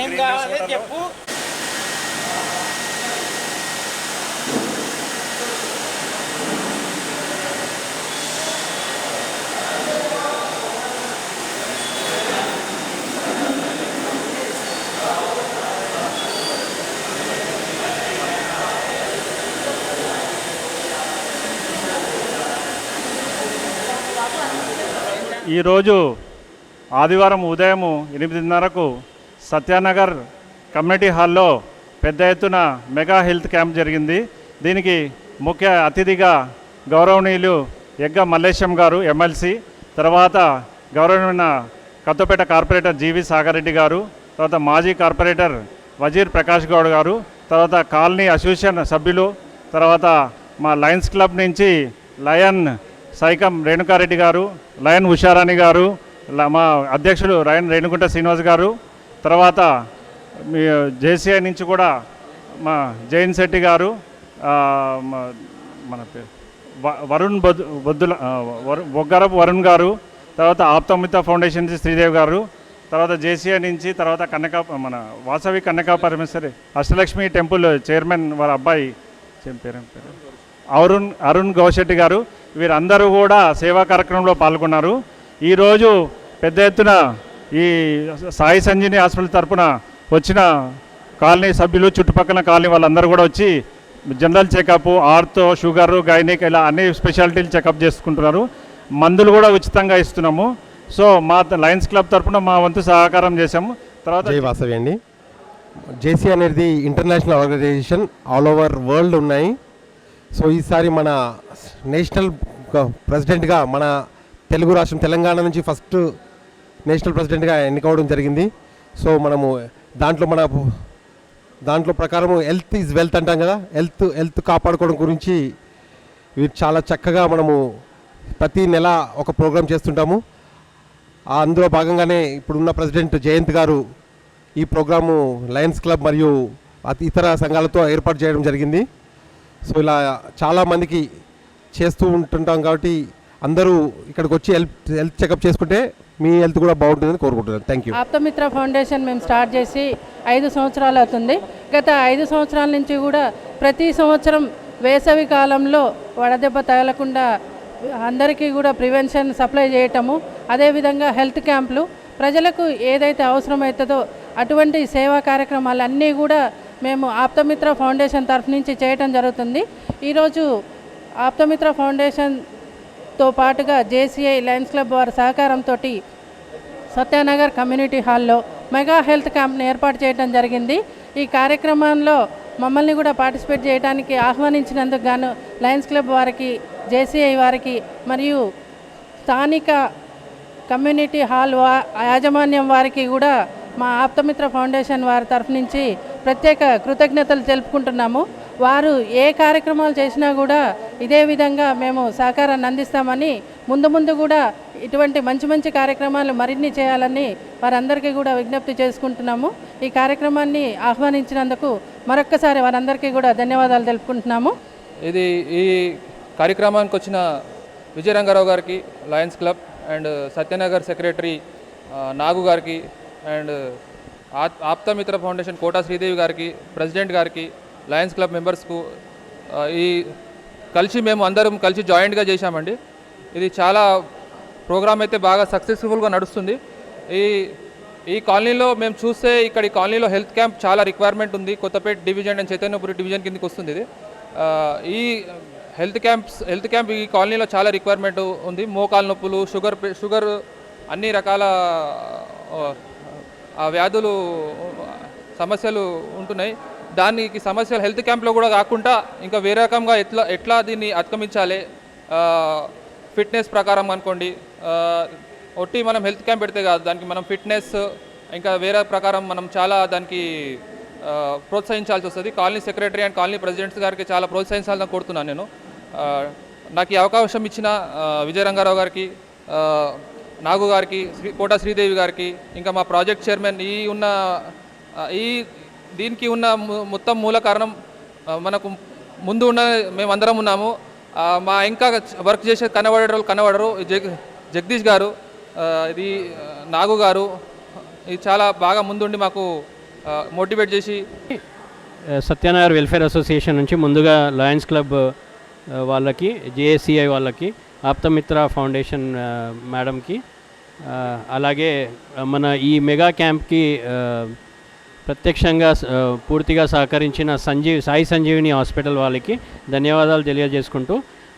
ఏం కావాలి చెప్పు. ఈరోజు ఆదివారం ఉదయం 8:30కు సత్యానగర్ కమ్యూనిటీ హాల్లో పెద్ద ఎత్తున మెగా హెల్త్ క్యాంప్ జరిగింది. దీనికి ముఖ్య అతిథిగా గౌరవనీయులు ఎగ్గ మల్లేశం గారు ఎమ్మెల్సీ, తర్వాత గౌరవనీయ కొత్తపేట కార్పొరేటర్ జీవి సాగర్ రెడ్డి గారు, తర్వాత మాజీ కార్పొరేటర్ వజీర్ ప్రకాష్ గౌడ్ గారు, తర్వాత కాలనీ అసోసియేషన్ సభ్యులు, తర్వాత మా లయన్స్ క్లబ్ నుంచి లయన్ సైకం రేణుకారెడ్డి గారు, లయన్ ఉషారాణి గారు, మా అధ్యక్షుడు లయన్ రేణుగుంట శ్రీనివాస్ గారు, తర్వాత మీ జేసీఐ నుంచి కూడా మా జైన్ శెట్టి గారు, మన పేరు వరుణ్ బొద్దుల బొగ్గరపు వరుణ్ గారు, తర్వాత ఆప్తమిత ఫౌండేషన్ నుంచి శ్రీదేవి గారు, తర్వాత జేసీఐ నుంచి తర్వాత మన వాసవి కన్యకా పరమేశ్వరి అష్టలక్ష్మి టెంపుల్ చైర్మన్ వారి అబ్బాయి పేరు అరుణ్ గౌశెట్టి గారు, వీరందరూ కూడా సేవా కార్యక్రమంలో పాల్గొన్నారు. ఈరోజు పెద్ద ఎత్తున ఈ సాయి సంజీని హాస్పిటల్ తరఫున వచ్చిన కాలనీ సభ్యులు, చుట్టుపక్కల కాలనీ వాళ్ళందరూ కూడా వచ్చి general checkup, ortho, sugar, gynaec ఇలా అన్ని స్పెషాలిటీలు చెకప్ చేసుకుంటున్నారు. మందులు కూడా ఉచితంగా ఇస్తున్నాము. సో మా లయన్స్ క్లబ్ తరఫున మా వంతు సహకారం చేశాము. తర్వాత జై వాసవి అండి. జేసీ అనేది international organisation, all over world ఉన్నాయి. సో ఈసారి మన నేషనల్ ప్రెసిడెంట్గా మన తెలుగు రాష్ట్రం తెలంగాణ నుంచి ఫస్ట్ నేషనల్ ప్రెసిడెంట్గా ఎన్నికవడం జరిగింది. సో మనము దాంట్లో ప్రకారము హెల్త్ ఈజ్ వెల్త్ అంటాం కదా, హెల్త్ కాపాడుకోవడం గురించి వీరు చాలా చక్కగా మనము ప్రతి నెల ఒక ప్రోగ్రాం చేస్తుంటాము. అందులో భాగంగానే ఇప్పుడున్న ప్రెసిడెంట్ జయంత్ గారు ఈ ప్రోగ్రాము లయన్స్ క్లబ్ మరియు ఇతర సంఘాలతో ఏర్పాటు చేయడం జరిగింది. సో ఇలా చాలామందికి చేస్తూ ఉంటుంటాం కాబట్టి అందరూ ఇక్కడికి వచ్చి హెల్త్ చెకప్ చేసుకుంటే మీ హెల్త్ కూడా బాగుంటుందని కోరుకుంటున్నాను. Thank you. ఆప్తమిత్ర ఫౌండేషన్ మేము స్టార్ట్ చేసి 5 సంవత్సరాలు అవుతుంది. గత 5 సంవత్సరాల నుంచి కూడా ప్రతి సంవత్సరం వేసవి కాలంలో వడదెబ్బ తగలకుండా అందరికీ కూడా ప్రివెన్షన్ సప్లై చేయటము, అదేవిధంగా హెల్త్ క్యాంపులు, ప్రజలకు ఏదైతే అవసరమవుతుందో అటువంటి సేవా కార్యక్రమాలన్నీ కూడా మేము ఆప్తమిత్ర ఫౌండేషన్ తరఫు నుంచి చేయటం జరుగుతుంది. ఈరోజు ఆప్తమిత్ర ఫౌండేషన్తో పాటుగా జేసీఐ లయన్స్ క్లబ్ వారి సహకారంతో సత్యానగర్ కమ్యూనిటీ హాల్లో మెగా హెల్త్ క్యాంప్ని ఏర్పాటు చేయడం జరిగింది. ఈ కార్యక్రమంలో మమ్మల్ని కూడా పార్టిసిపేట్ చేయడానికి ఆహ్వానించినందుకు గాను లయన్స్ క్లబ్ వారికి, జేసీఐ వారికి మరియు స్థానిక కమ్యూనిటీ హాల్ యాజమాన్యం వారికి కూడా మా ఆప్తమిత్ర ఫౌండేషన్ వారి తరఫు నుంచి ప్రత్యేక కృతజ్ఞతలు తెలుపుకుంటున్నాము. వారు ఏ కార్యక్రమాలు చేసినా కూడా ఇదే విధంగా మేము సహకారాన్ని అందిస్తామని, ముందు కూడా ఇటువంటి మంచి కార్యక్రమాలు మరిన్ని చేయాలని వారందరికీ కూడా విజ్ఞప్తి చేసుకుంటున్నాము. ఈ కార్యక్రమాన్ని ఆహ్వానించినందుకు మరొక్కసారి వారందరికీ కూడా ధన్యవాదాలు తెలుపుకుంటున్నాము. ఈ కార్యక్రమానికి వచ్చిన విజయరంగారావు గారికి, Lions Club and Satyanagar secretary Nagu గారికి అండ్ ఆప్తమిత్ర ఫౌండేషన్ కోటా శ్రీదేవి గారికి, ప్రెసిడెంట్ గారికి, లయన్స్ క్లబ్ మెంబర్స్కు మేము అందరం కలిసి జాయింట్గా చేశామండి. ఇది చాలా ప్రోగ్రామ్ అయితే బాగా సక్సెస్ఫుల్గా నడుస్తుంది. ఈ కాలనీలో మేము చూస్తే ఇక్కడ ఈ కాలనీలో హెల్త్ క్యాంప్ చాలా రిక్వైర్మెంట్ ఉంది. Kothapeta division and Chaitanyapuri division కిందకి వస్తుంది ఇది. ఈ హెల్త్ క్యాంప్ ఈ కాలనీలో చాలా రిక్వైర్మెంట్ ఉంది. మోకాలు నొప్పులు, షుగర్ అన్ని రకాల వ్యాధులు సమస్యలు ఉంటున్నాయి. దానికి సమస్యలు హెల్త్ క్యాంప్లో కూడా కాకుండా ఇంకా వేరే రకంగా ఎట్లా దీన్ని అధిగమించాలి, ఫిట్నెస్ ప్రకారం అనుకోండి, ఒట్టి మనం హెల్త్ క్యాంప్ పెడితే కాదు, దానికి మనం ఫిట్నెస్ ఇంకా వేరే ప్రకారం మనం చాలా దానికి ప్రోత్సహించాల్సి వస్తుంది. Colony secretary and colony presidents గారికి చాలా ప్రోత్సహించాలని కోరుతున్నాను నేను. నాకు ఈ అవకాశం ఇచ్చిన విజయరంగారావు గారికి, నాగు గారికి, కోట శ్రీదేవి గారికి, ఇంకా మా ప్రాజెక్ట్ చైర్మన్ దీనికి ఉన్న మొత్తం మూల కారణం మనకు ముందు ఉన్న మేమందరం ఉన్నాము. మా ఇంకా వర్క్ చేసే కనబడరు జగదీష్ గారు, ఇది నాగు గారు, ఇది చాలా బాగా ముందుండి మాకు మోటివేట్ చేసి. సత్యనగర్ వెల్ఫేర్ అసోసియేషన్ నుంచి ముందుగా లయన్స్ క్లబ్ వాళ్ళకి, జేఏసీఐ వాళ్ళకి, ఆప్తమిత్ర ఫౌండేషన్ మేడంకి, అలాగే మన ఈ మెగా క్యాంప్కి ప్రత్యక్షంగా పూర్తిగా సహకరించిన సాయి సంజీవిని హాస్పిటల్ వాళ్ళకి ధన్యవాదాలు తెలియజేసుకుంటూ,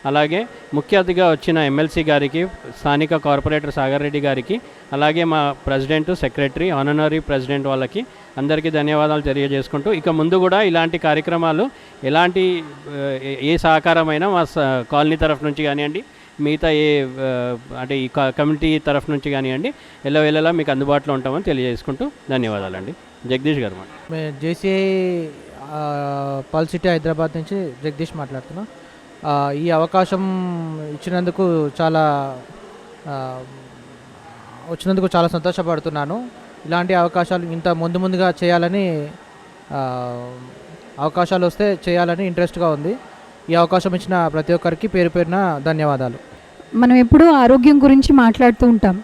అలాగే ముఖ్య అతిథిగా వచ్చిన ఎమ్మెల్సీ గారికి, స్థానిక కార్పొరేటర్ సాగర్ రెడ్డి గారికి, అలాగే మా ప్రెసిడెంట్, సెక్రటరీ, ఆనరీ ప్రెసిడెంట్ వాళ్ళకి అందరికీ ధన్యవాదాలు తెలియజేసుకుంటూ, ఇక ముందు కూడా ఇలాంటి కార్యక్రమాలు ఎలాంటి ఏ సహకారమైనా మా కాలనీ తరఫు నుంచి కానివ్వండి, మిగతా అంటే ఈ కమ్యూనిటీ తరఫు నుంచి కానివ్వండి, ఎల్లవేళలా మీకు అందుబాటులో ఉంటామని తెలియజేసుకుంటూ ధన్యవాదాలండి. జగదీష్ గారు మేము జేసీఐ పల్ సిటీ హైదరాబాద్ నుంచి జగదీష్ మాట్లాడుతున్నా. ఈ అవకాశం ఇచ్చినందుకు చాలా సంతోషపడుతున్నాను. ఇలాంటి అవకాశాలు ఇంత ముందుగా చేయాలని, అవకాశాలు వస్తే చేయాలని ఇంట్రెస్ట్గా ఉంది. ఈ అవకాశం ఇచ్చిన ప్రతి ఒక్కరికి పేరు పేరున ధన్యవాదాలు. మనం ఎప్పుడూ ఆరోగ్యం గురించి మాట్లాడుతూ ఉంటాం.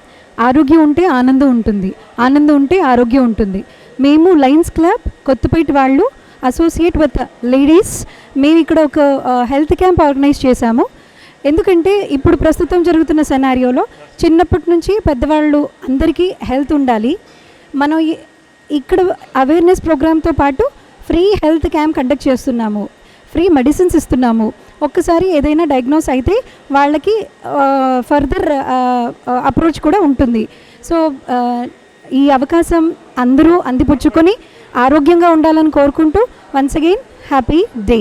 ఆరోగ్యం ఉంటే ఆనందం ఉంటుంది, ఆనందం ఉంటే ఆరోగ్యం ఉంటుంది. మేము లయన్స్ క్లబ్ కొత్తపేట వాళ్ళు అసోసియేట్ విత్ లేడీస్ మేము ఇక్కడ ఒక హెల్త్ క్యాంప్ ఆర్గనైజ్ చేశాము. ఎందుకంటే ఇప్పుడు ప్రస్తుతం జరుగుతున్న సెనారియోలో చిన్నప్పటి నుంచి పెద్దవాళ్ళు అందరికీ హెల్త్ ఉండాలి. మనం ఇక్కడ అవేర్నెస్ ప్రోగ్రామ్తో పాటు ఫ్రీ హెల్త్ క్యాంప్ కండక్ట్ చేస్తున్నాము, ఫ్రీ మెడిసిన్స్ ఇస్తున్నాము. ఒక్కసారి ఏదైనా డయాగ్నోస్ అయితే వాళ్ళకి ఫర్దర్ అప్రోచ్ కూడా ఉంటుంది. సో ఈ అవకాశం అందరూ అందిపుచ్చుకొని ఆరోగ్యంగా ఉండాలని కోరుకుంటూ వన్స్ అగైన్ హ్యాపీ డే.